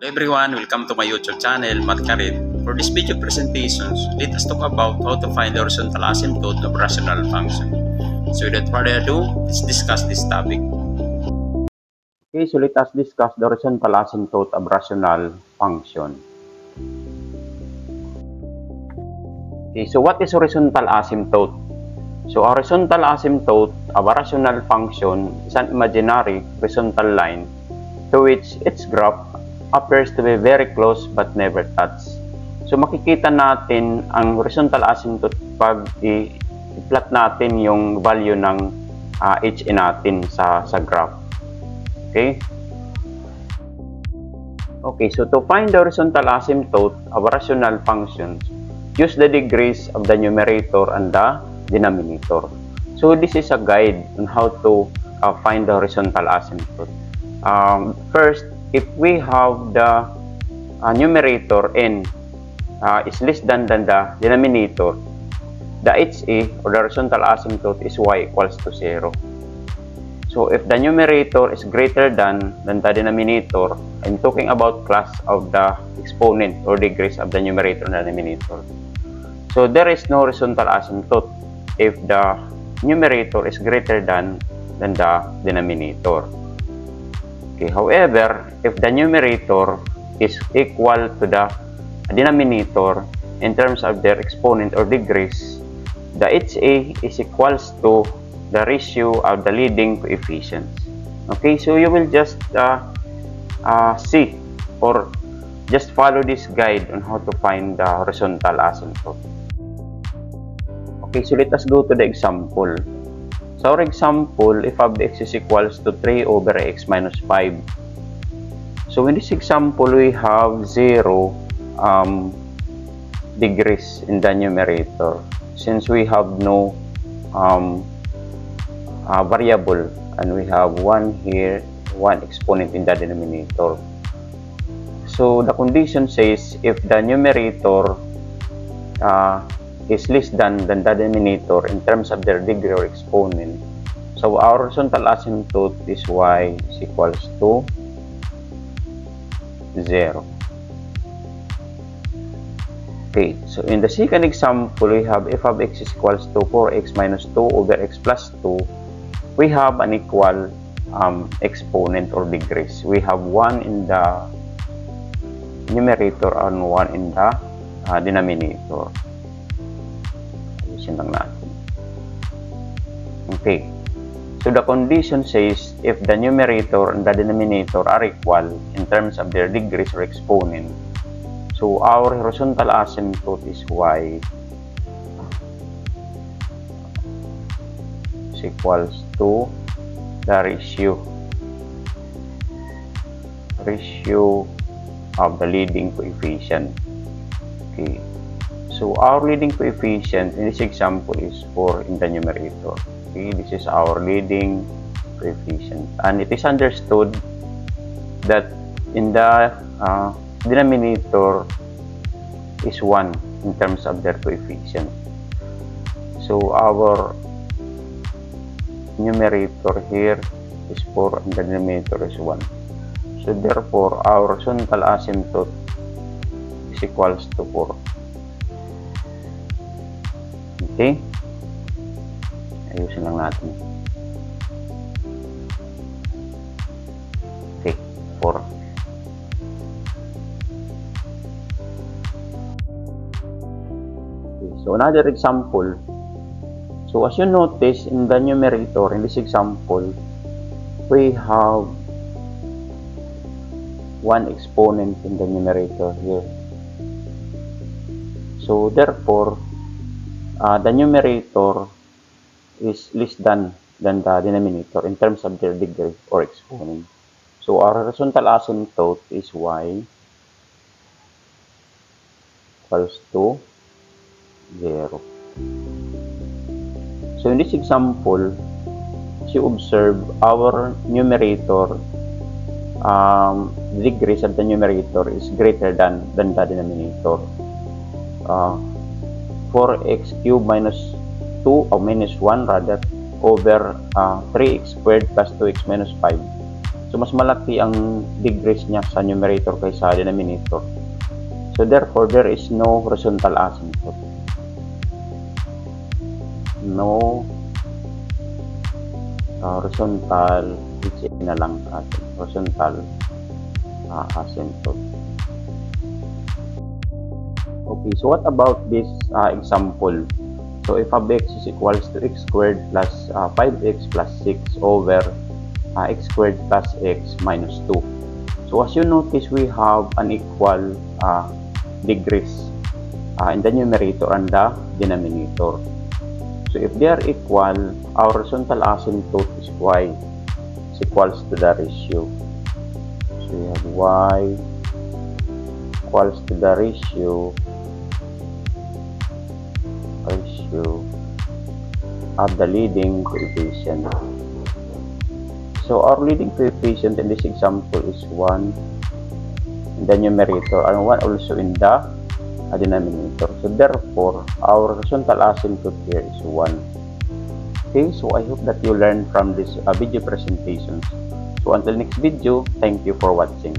Hello everyone, welcome to my YouTube channel, Math Karit. For this video presentations, let us talk about how to find the horizontal asymptote of rational function. So without further ado, let's discuss this topic. Okay, so let us discuss the horizontal asymptote of rational function. Okay, so what is horizontal asymptote? So a horizontal asymptote of a rational function is an imaginary horizontal line to which its graph appears to be very close but never touch. So makikita natin ang horizontal asymptote pag i-plot natin yung value ng HA natin sa graph. Okay? Okay, so to find the horizontal asymptote of a rational function, use the degrees of the numerator and the denominator. So this is a guide on how to find the horizontal asymptote. First, if we have the numerator n is less than the denominator, the HA or the horizontal asymptote is y equals to 0. So if the numerator is greater than the denominator, I'm talking about class of the exponent or degrees of the numerator and the denominator. So there is no horizontal asymptote if the numerator is greater than the denominator. Okay, however, if the numerator is equal to the denominator in terms of their exponent or degrees, the HA is equals to the ratio of the leading coefficients. Okay, so you will just see or just follow this guide on how to find the horizontal asymptote. Okay, so let us go to the example. So our example, f of x is equals to 3 over x minus 5. So in this example, we have 0 degrees in the numerator since we have no variable and we have 1 here, 1 exponent in the denominator. So the condition says if the numerator is less than the denominator in terms of their degree or exponent, so our horizontal asymptote is y is equals to 0. Okay, so in the second example, we have f of x is equals to 4x minus 2 over x plus 2. We have an equal exponent or degrees. We have 1 in the numerator and 1 in the denominator. Lang natin. Okay, so the condition says if the numerator and the denominator are equal in terms of their degrees or exponent, so our horizontal asymptote is y is equals to the ratio of the leading coefficient. Okay, so our leading coefficient in this example is 4 in the numerator. Okay, this is our leading coefficient, and it is understood that in the denominator is 1 in terms of their coefficient. So our numerator here is 4 and the denominator is 1. So therefore our horizontal asymptote is equals to 4. Okay, ayusin lang natin. Okay, 4. Okay, so another example. So as you notice in the numerator in this example, we have 1 exponent in the numerator here. So therefore the numerator is less than the denominator in terms of their degree or exponent. So our horizontal asymptote is y equals to 0. So in this example, as you observe, our numerator, degrees of the numerator is greater than the denominator. 4x cubed minus 2 or minus 1 rather over 3x squared plus 2x minus 5. So, mas malaki ang degrees niya sa numerator kaysa denominator. So, therefore, there is no horizontal asymptote. No horizontal, na lang atin, horizontal asymptote. Okay, so what about this example? So, if x is equals to x squared plus 5x plus 6 over x squared plus x minus 2. So, as you notice, we have an equal degrees in the numerator and the denominator. So, if they are equal, our horizontal asymptote is y is equals to the ratio. So, we have y equals to the ratio of the leading coefficient. So, our leading coefficient in this example is 1 in the numerator and 1 also in the denominator. So, therefore, our horizontal asymptote here is 1. Okay, so I hope that you learned from this video presentation. So, until next video, thank you for watching.